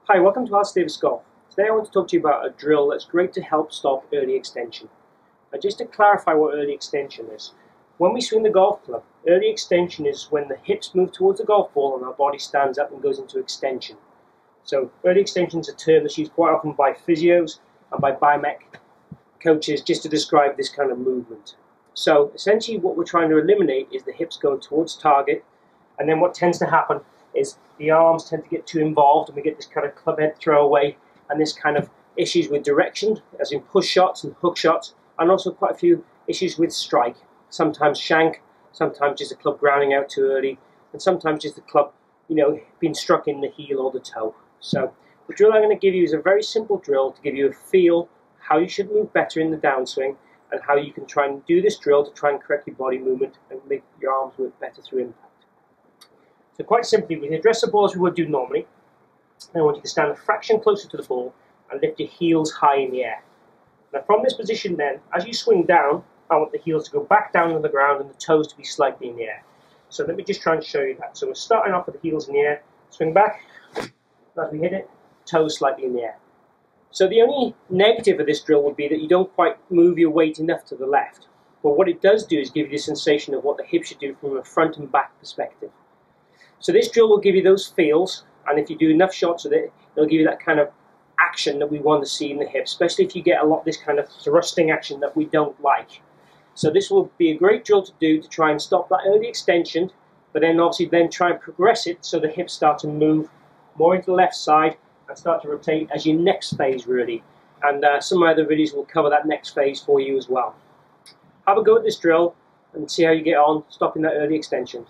Hi, welcome to Alistair Golf. Today I want to talk to you about a drill that's great to help stop early extension. Now just to clarify what early extension is, when we swing the golf club, early extension is when the hips move towards the golf ball and our body stands up and goes into extension. So early extension is a term that's used quite often by physios and by biomech coaches just to describe this kind of movement. So essentially what we're trying to eliminate is the hips going towards target, and then what tends to happen is the arms tend to get too involved and we get this kind of club head throwaway and this kind of issues with direction, as in push shots and hook shots, and also quite a few issues with strike. Sometimes shank, sometimes just the club grounding out too early, and sometimes just the club, being struck in the heel or the toe. So the drill I'm going to give you is a very simple drill to give you a feel how you should move better in the downswing and how you can try and do this drill to try and correct your body movement and make your arms work better through impact. So quite simply, we can address the ball as we would do normally. I want you to stand a fraction closer to the ball and lift your heels high in the air. Now from this position then, as you swing down, I want the heels to go back down on the ground and the toes to be slightly in the air. So let me just try and show you that. So we're starting off with the heels in the air, swing back, as we hit it, toes slightly in the air. So the only negative of this drill would be that you don't quite move your weight enough to the left. But what it does do is give you the sensation of what the hip should do from a front and back perspective. So this drill will give you those feels, and if you do enough shots with it, it'll give you that kind of action that we want to see in the hip, especially if you get a lot of this kind of thrusting action that we don't like. So this will be a great drill to do to try and stop that early extension, but then obviously try and progress it so the hips start to move more into the left side and start to rotate as your next phase really. And some of my other videos will cover that next phase for you as well. Have a go at this drill and see how you get on stopping that early extension.